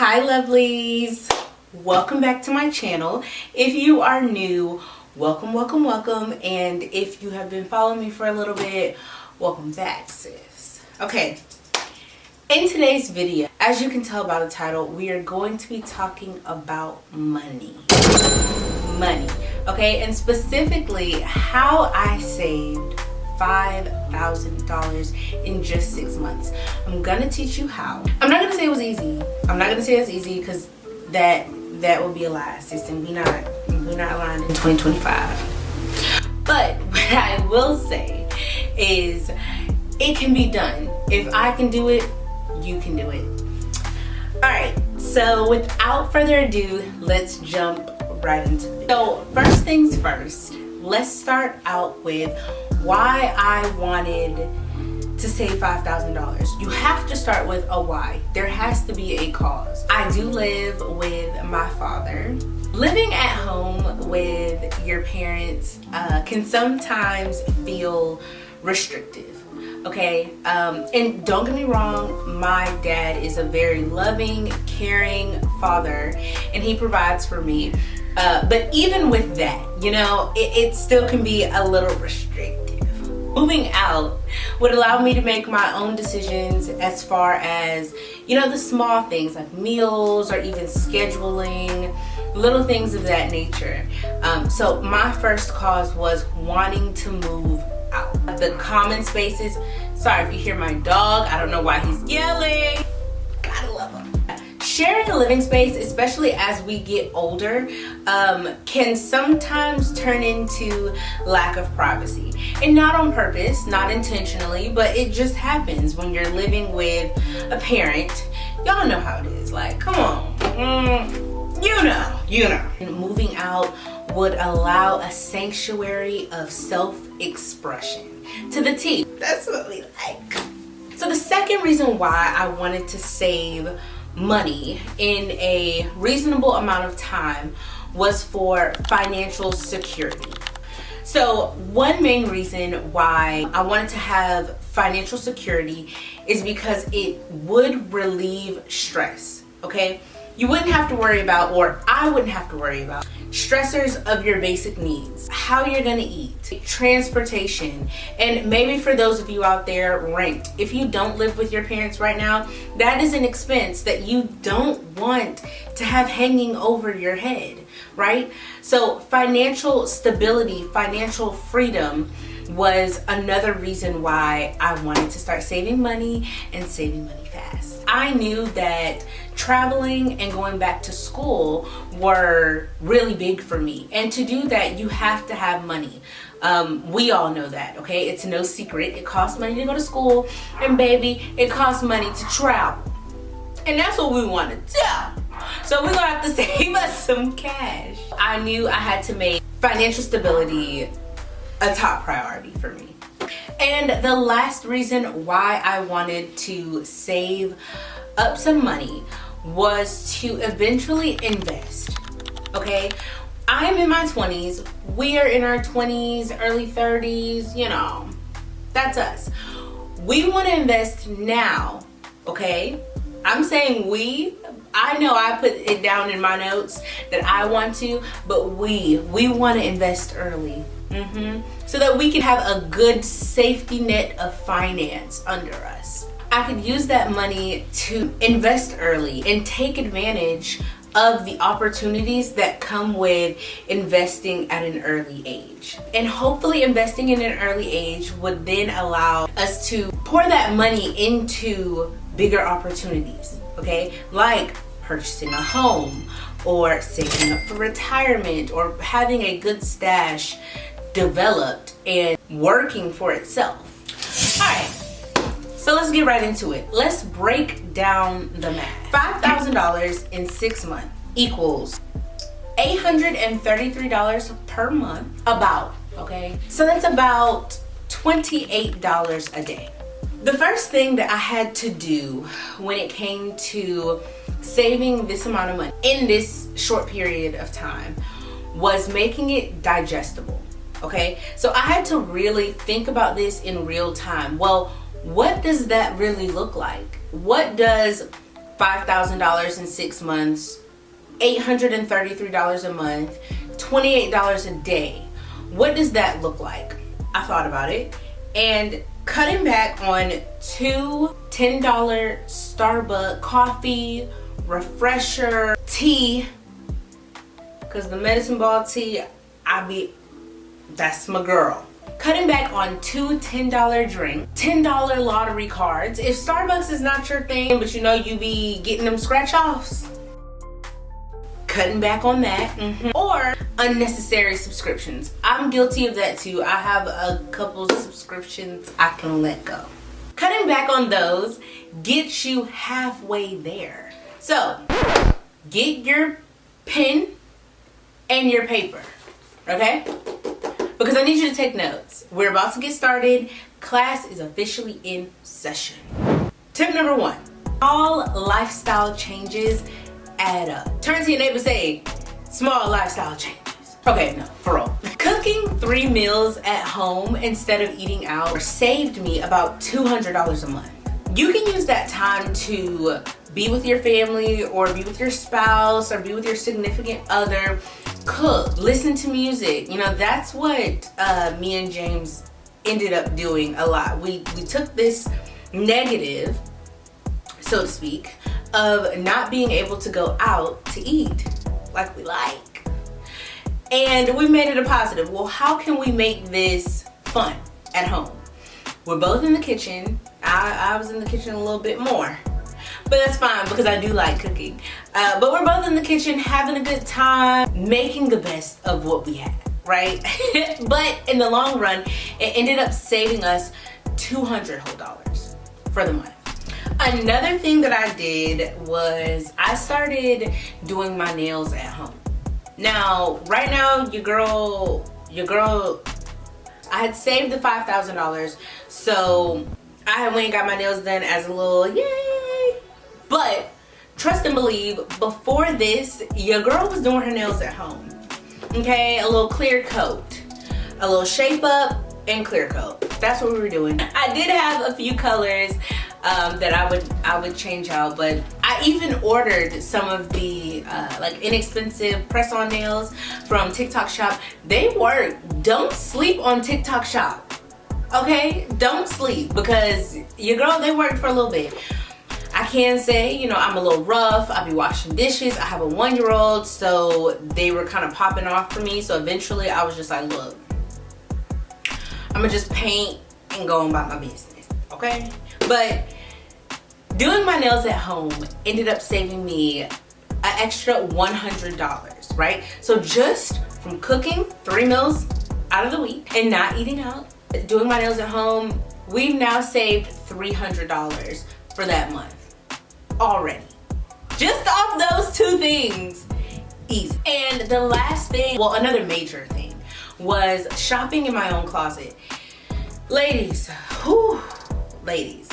Hi lovelies, welcome back to my channel. If you are new, welcome, and if you have been following me for a little bit, welcome back, sis. Okay, in today's video, as you can tell by the title, we are going to be talking about money, okay, and specifically how I saved $5,000 in just 6 months. I'm gonna teach you how. I'm not gonna say it was easy. I'm not gonna say it's easy because that would be a lie, sis, and we're not lying in 2025. But what I will say is it can be done. If I can do it, you can do it. All right, so without further ado, let's jump right into it. So first things first, let's start out with why I wanted to save $5,000. You have to start with a why. There has to be a cause. I do live with my father. Living at home with your parents can sometimes feel restrictive, okay? And don't get me wrong, my dad is a very loving, caring father, and he provides for me. But even with that, you know, it still can be a little restrictive. Moving out would allow me to make my own decisions as far as, you know, the small things like meals or even scheduling, little things of that nature. So my first cause was wanting to move out. The common spaces, sorry if you hear my dog, I don't know why he's yelling. Gotta love him. Sharing a living space, especially as we get older, can sometimes turn into lack of privacy. And not on purpose, not intentionally, but it just happens when you're living with a parent. Y'all know how it is. Like, come on. You know. And moving out would allow a sanctuary of self-expression to the T. That's what we like. So the second reason why I wanted to save money in a reasonable amount of time was for financial security. So one main reason why I wanted to have financial security is because it would relieve stress, okay? You wouldn't have to worry about, or I wouldn't have to worry about, stressors of your basic needs, how you're gonna eat, transportation, and maybe for those of you out there, rent. If you don't live with your parents right now, that is an expense that you don't want to have hanging over your head, right? So financial stability, financial freedom was another reason why I wanted to start saving money and saving money fast. I knew that traveling and going back to school were really big for me. And to do that, you have to have money. We all know that, okay? It's no secret. It costs money to go to school, and baby, it costs money to travel. And that's what we want to do. So we're gonna have to save us some cash. I knew I had to make financial stability a top priority for me. And the last reason why I wanted to save up some money was to eventually invest, okay? I'm in my 20s, we are in our 20s, early 30s, you know, that's us. We want to invest now, okay? I'm saying we, I know I put it down in my notes that I want to, but we want to invest early. So that we can have a good safety net of finance under us. I could use that money to invest early and take advantage of the opportunities that come with investing at an early age. And hopefully investing in an early age would then allow us to pour that money into bigger opportunities, okay? Like purchasing a home or saving up for retirement or having a good stash developed and working for itself. All right, so let's get right into it. Let's break down the math. $5,000 in 6 months equals $833 per month, about, okay? So that's about $28 a day. The first thing that I had to do when it came to saving this amount of money in this short period of time was making it digestible. Okay, so I had to really think about this in real time. Well, what does that really look like? What does $5,000 in 6 months, $833 a month, $28 a day. What does that look like? I thought about it, and cutting back on 2 $10 Starbucks coffee, refresher, tea, because the medicine ball tea, that's my girl. Cutting back on 2 $10 drinks, $10 lottery cards. If Starbucks is not your thing, but you know you be getting them scratch offs, cutting back on that. Or unnecessary subscriptions. I'm guilty of that too. I have a couple subscriptions I can let go. Cutting back on those gets you halfway there. So get your pen and your paper, okay? Because I need you to take notes. We're about to get started. Class is officially in session. Tip number 1, all lifestyle changes add up. Turn to your neighbor and say, small lifestyle changes. Okay, no, for real. Cooking 3 meals at home instead of eating out saved me about $200 a month. You can use that time to be with your family or be with your spouse or be with your significant other, cook, listen to music. You know, that's what me and James ended up doing a lot. We took this negative, so to speak, of not being able to go out to eat like we like, and we made it a positive. Well, how can we make this fun at home? We're both in the kitchen. I was in the kitchen a little bit more, but that's fine because I do like cooking. But we're both in the kitchen having a good time, making the best of what we had, right? But in the long run, it ended up saving us $200 whole for the month. Another thing that I did was I started doing my nails at home. Now, right now, your girl, I had saved the $5,000, so I went and got my nails done as a little yay. But trust and believe, before this, your girl was doing her nails at home. Okay, a little clear coat, a little shape up and clear coat. That's what we were doing. I did have a few colors that I would change out, but I even ordered some of the like inexpensive press-on nails from TikTok Shop. They work. Don't sleep on TikTok Shop, okay? Don't sleep, because your girl, they worked for a little bit. I can say, you know, I'm a little rough. I be washing dishes. I have a 1-year-old, so they were kind of popping off for me. So eventually I was just like, look, I'm gonna just paint and go about my business, okay? But doing my nails at home ended up saving me an extra $100, right? So just from cooking 3 meals out of the week and not eating out, doing my nails at home, we've now saved $300 for that month already. Just off those 2 things, easy. And the last thing, well, another major thing, was shopping in my own closet. Ladies, whew, ladies.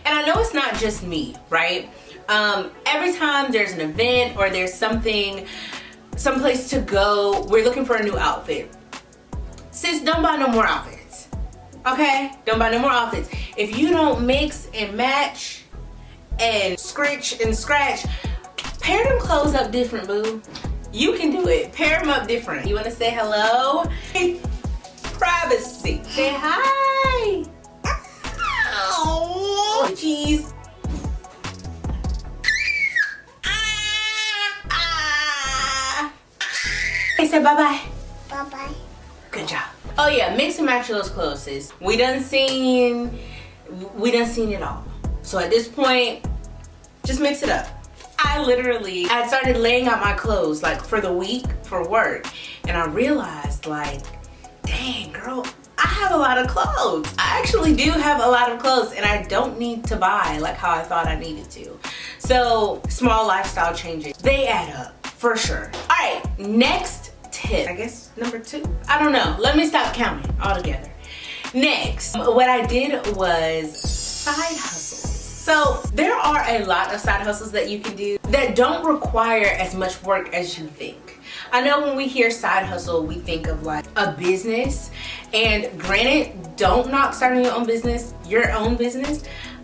And I know it's not just me, right? Every time there's an event or there's something, someplace to go, we're looking for a new outfit. Sis, don't buy no more outfits, okay? Don't buy no more outfits. If you don't mix and match and scritch and scratch, pair them clothes up different, boo. You can do it. Pair them up different. You want to say hello? Privacy. Say hi. Oh, jeez. Hey, say bye-bye. Bye-bye. Good job. Oh yeah, mix and match those clothes, sis. We done seen it all. So at this point, just mix it up. I started laying out my clothes like for the week for work, and I realized, like, dang girl, I have a lot of clothes. I actually do have a lot of clothes, and I don't need to buy like how I thought I needed to. So small lifestyle changes, they add up for sure. All right, next tip, I guess number 2, I don't know, let me stop counting altogether. Next, what I did was side hustles. So there are a lot of side hustles that you can do that don't require as much work as you think. I know when we hear side hustle, we think of like a business, and granted, don't knock starting your own business.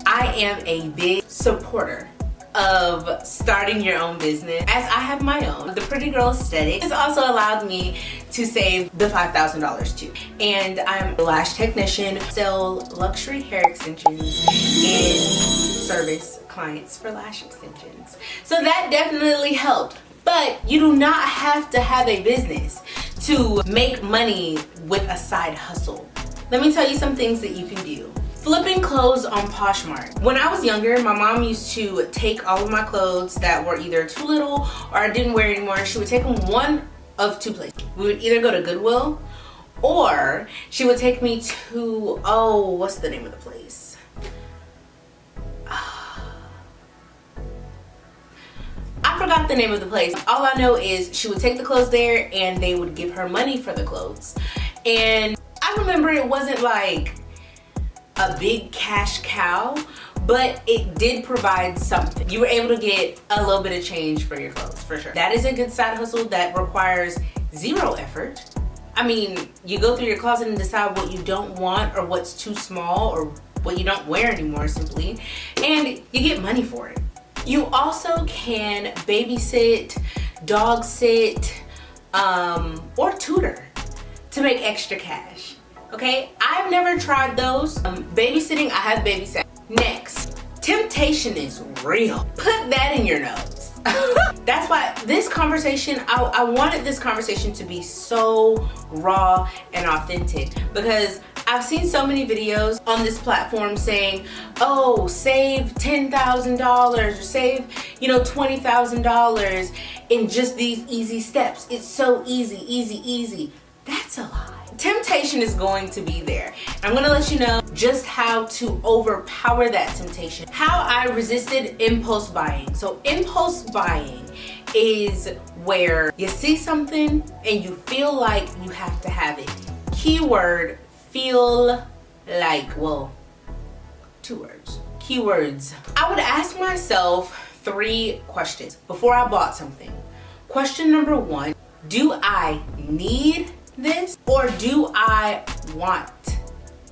I am a big supporter of starting your own business, as I have my own, the Pretty Girl Aesthetic, has also allowed me to save the $5,000 too. And I'm a lash technician, sell luxury hair extensions, and service clients for lash extensions. So that definitely helped. But you do not have to have a business to make money with a side hustle. Let me tell you some things that you can do. Flipping clothes on Poshmark. When I was younger, my mom used to take all of my clothes that were either too little or I didn't wear anymore. She would take them one of two places. We would either go to Goodwill or she would take me to, oh, what's the name of the place? I forgot the name of the place. All I know is she would take the clothes there and they would give her money for the clothes. And I remember it wasn't like a big cash cow, but it did provide something. You were able to get a little bit of change for your clothes, for sure. That is a good side hustle that requires zero effort. I mean, you go through your closet and decide what you don't want or what's too small or what you don't wear anymore simply, and you get money for it. You also can babysit, dog sit, or tutor to make extra cash. Okay, I've never tried those. Babysitting, I have babysat. Next, temptation is real. Put that in your notes. That's why this conversation, I wanted this conversation to be so raw and authentic, because I've seen so many videos on this platform saying, oh, save $10,000 or save, $20,000 in just these easy steps. It's so easy, easy, easy. That's a lie. Temptation is going to be there. I'm gonna let you know just how to overpower that temptation. How I resisted impulse buying. So impulse buying is where you see something and you feel like you have to have it. Keyword, feel like, well, 2 words. Keywords. I would ask myself 3 questions before I bought something. Question number 1, do I need this or do I want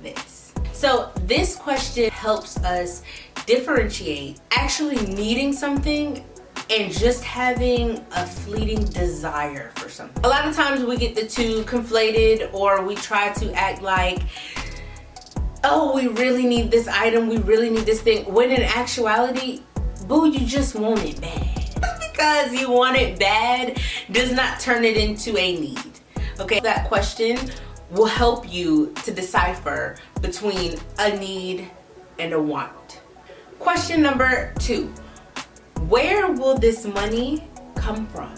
this? So this question helps us differentiate actually needing something and just having a fleeting desire for something. A lot of times we get the two conflated, or we try to act like, oh, we really need this item, we really need this thing, when in actuality, boo, you just want it bad. Just because you want it bad does not turn it into a need. Okay, that question will help you to decipher between a need and a want. Question number 2, where will this money come from?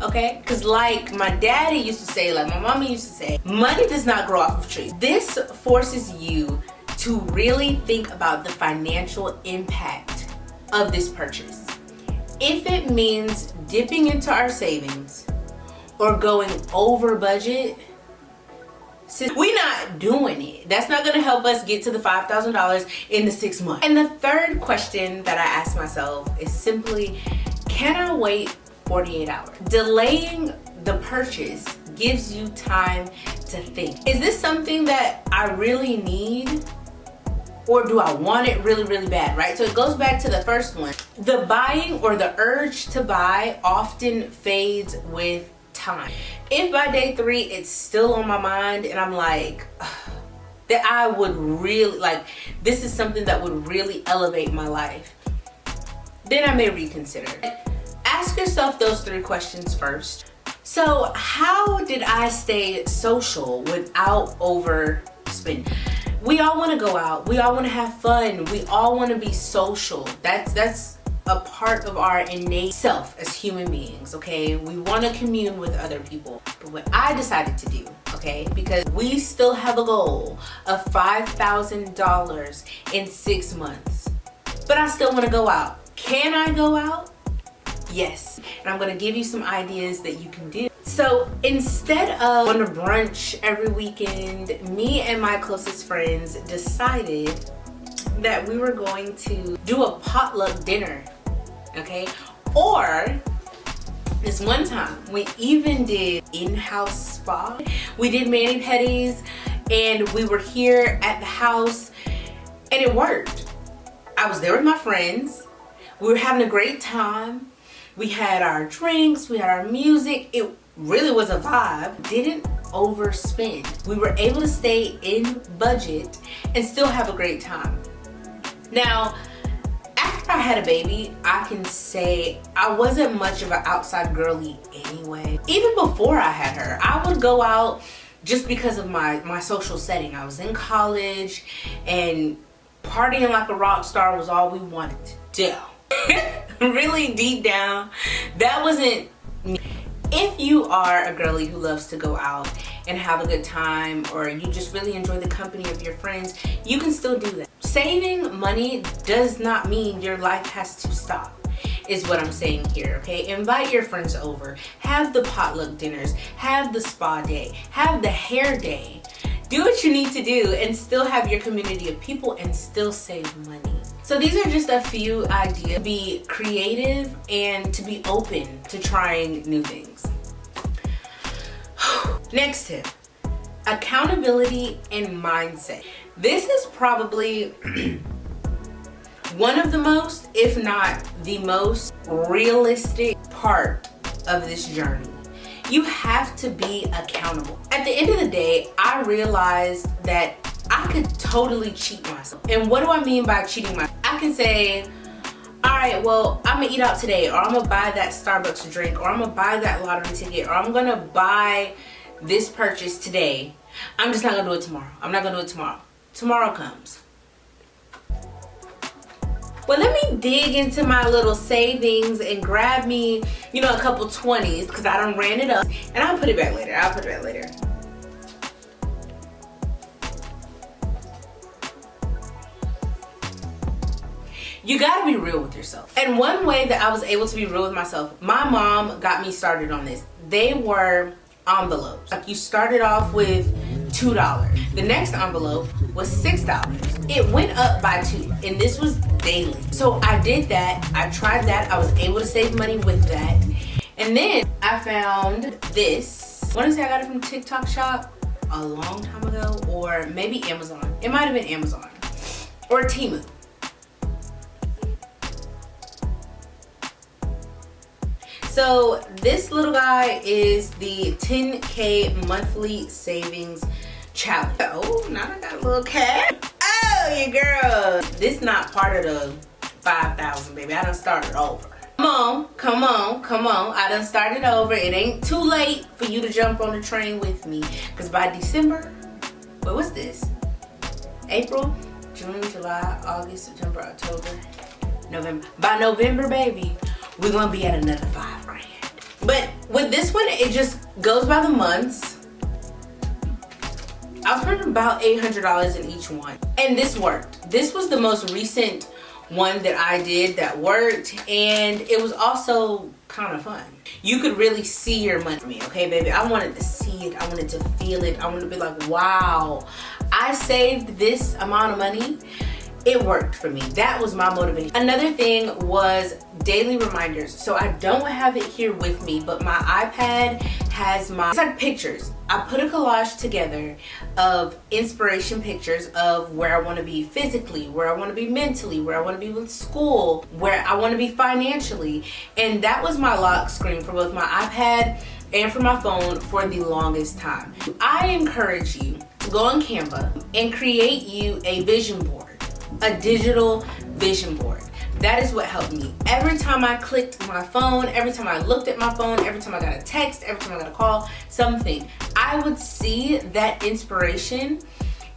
Okay, because like my daddy used to say, like my mama used to say, money does not grow off of trees. This forces you to really think about the financial impact of this purchase. If it means dipping into our savings or going over budget, we're not doing it. That's not gonna help us get to the $5,000 in the 6 months. And the third question that I ask myself is simply, can I wait 48 hours? Delaying the purchase gives you time to think. Is this something that I really need? Or do I want it really, really bad, right? So it goes back to the first one. The buying or the urge to buy often fades with time. If by day 3 it's still on my mind and I'm like, that I would really, like, this is something that would really elevate my life, then I may reconsider. Ask yourself those 3 questions first. So how did I stay social without overspending? We all want to go out. We all want to have fun. We all want to be social. That's a part of our innate self as human beings, okay? We want to commune with other people. But what I decided to do, okay, because we still have a goal of $5,000 in 6 months, but I still want to go out. Can I go out? Yes. And I'm going to give you some ideas that you can do. So instead of going to brunch every weekend, me and my closest friends decided that we were going to do a potluck dinner, okay? Or this one time we even did in-house spa. We did mani-pedis and we were here at the house and it worked. I was there with my friends. We were having a great time. We had our drinks, we had our music. It really was a vibe. Didn't overspend. We were able to stay in budget and still have a great time. Now, after I had a baby, I can say I wasn't much of an outside girly anyway. Even before I had her, I would go out just because of my social setting. I was in college and partying like a rock star was all we wanted to do. Really deep down, that wasn't me. If you are a girly who loves to go out and have a good time, or you just really enjoy the company of your friends, you can still do that. Saving money does not mean your life has to stop, is what I'm saying here, okay? Invite your friends over, have the potluck dinners, have the spa day, have the hair day. Do what you need to do and still have your community of people and still save money. So these are just a few ideas to be creative and to be open to trying new things. Next tip, accountability and mindset. This is probably one of the most, if not the most realistic part of this journey. You have to be accountable. At the end of the day, I realized that I could totally cheat myself. And what do I mean by cheating myself? I can say, all right, well, I'm gonna eat out today, or I'm gonna buy that Starbucks drink, or I'm gonna buy that lottery ticket, or I'm gonna buy this purchase today. I'm just not gonna do it tomorrow. I'm not gonna do it tomorrow. Tomorrow comes. Well, let me dig into my little savings and grab me, a couple 20s, because I done ran it up, and I'll put it back later. You gotta be real with yourself. And one way that I was able to be real with myself, my mom got me started on this. They were envelopes. Like, you started off with $2. The next envelope was $6. It went up by 2, and this was daily. So I did that. I tried that. I was able to save money with that. And then I found this. I want to say I got it from TikTok Shop a long time ago, or maybe Amazon. It might have been Amazon or Temu. So this little guy is the 10K monthly savings challenge. Oh, now I got a little cash. Oh, your girl. This not part of the 5,000, baby. I done started over. Come on. I done started over. It ain't too late for you to jump on the train with me. Because by December, what's this? April, June, July, August, September, October, November. By November, baby, we're gonna be at another $5 grand. But with this one, it just goes by the months. I was spending about $800 in each one, and this worked. This was the most recent one that I did that worked, and it was also kind of fun. You could really see your money for me, okay, baby? I wanted to see it. I wanted to feel it. I wanted to be like, wow, I saved this amount of money. It worked for me. That was my motivation. Another thing was daily reminders. So I don't have it here with me, but my iPad has it's like pictures. I put a collage together of inspiration pictures of where I want to be physically, where I want to be mentally, where I want to be with school, where I want to be financially. And that was my lock screen for both my iPad and for my phone for the longest time. I encourage you to go on Canva and create you a vision board. A digital vision board. That is what helped me. Every time I clicked my phone, every time I looked at my phone, every time I got a text, every time I got a call, something, I would see that inspiration,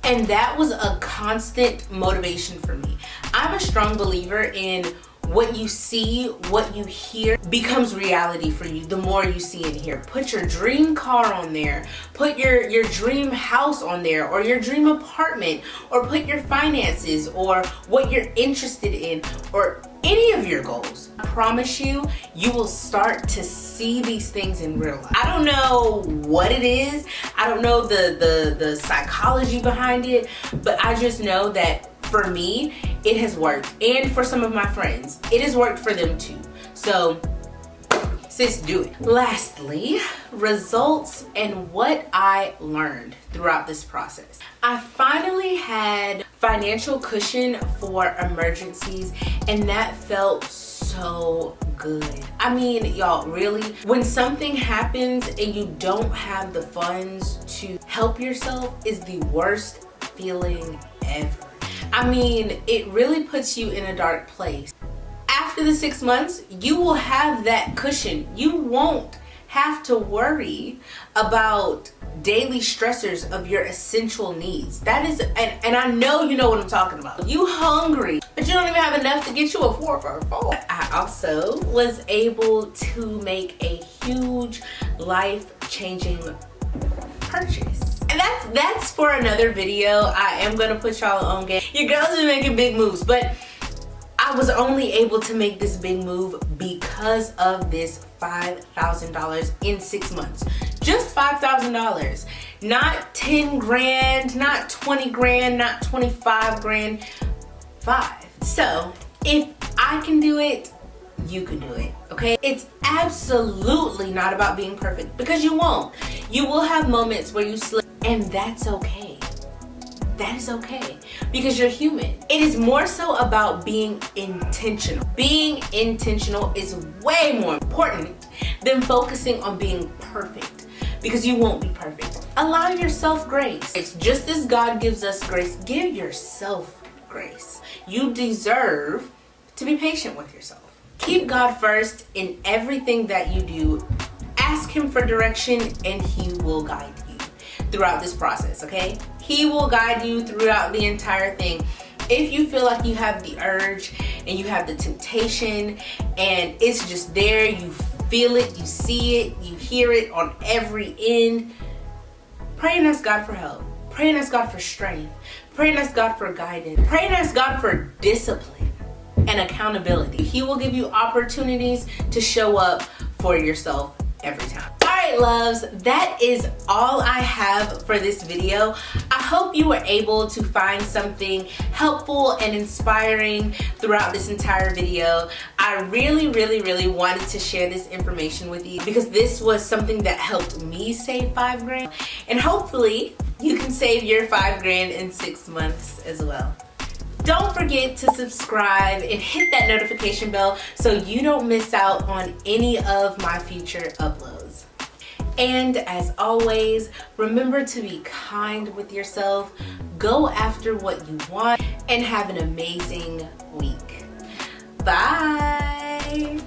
and that was a constant motivation for me. I'm a strong believer in what you see, what you hear becomes reality for you the more you see and hear. Put your dream car on there, put your dream house on there, or your dream apartment, or put your finances or what you're interested in, or any of your goals. I promise you, you will start to see these things in real life. I don't know what it is. I don't know the psychology behind it, but I just know that for me, it has worked. And for some of my friends, it has worked for them too. So, sis, do it. Lastly, results and what I learned throughout this process. I finally had financial cushion for emergencies, and that felt so good. I mean, y'all, really, when something happens and you don't have the funds to help yourself is the worst feeling ever. I mean, it really puts you in a dark place. After the 6 months, you will have that cushion. You won't have to worry about daily stressors of your essential needs. That is, and I know you know what I'm talking about. You hungry, but you don't even have enough to get you a 4 for $4. I also was able to make a huge life-changing purchase. And that's for another video. I am gonna put y'all on game. Your girls are making big moves, but I was only able to make this big move because of this $5,000 in 6 months. Just $5,000. Not 10 grand, not 20 grand, not 25 grand, 5. So if I can do it, you can do it, okay? It's absolutely not about being perfect, because you won't. You will have moments where you slip, and that's okay. That is okay, because you're human. It is more so about being intentional. Being intentional is way more important than focusing on being perfect, because you won't be perfect. Allow yourself grace. It's just as God gives us grace, give yourself grace. You deserve to be patient with yourself. Keep God first in everything that you do. Ask Him for direction, and He will guide you throughout this process, okay? He will guide you throughout the entire thing. If you feel like you have the urge and you have the temptation and it's just there, you feel it, you see it, you hear it on every end, pray and ask God for help. Pray and ask God for strength. Pray and ask God for guidance. Pray and ask God for discipline and accountability. He will give you opportunities to show up for yourself every time. Alright, loves, that is all I have for this video. I hope you were able to find something helpful and inspiring throughout this entire video. I really wanted to share this information with you because this was something that helped me save 5 grand, and hopefully you can save your 5 grand in 6 months as well. Don't forget to subscribe and hit that notification bell so you don't miss out on any of my future uploads. And as always, remember to be kind with yourself, go after what you want, and have an amazing week. Bye!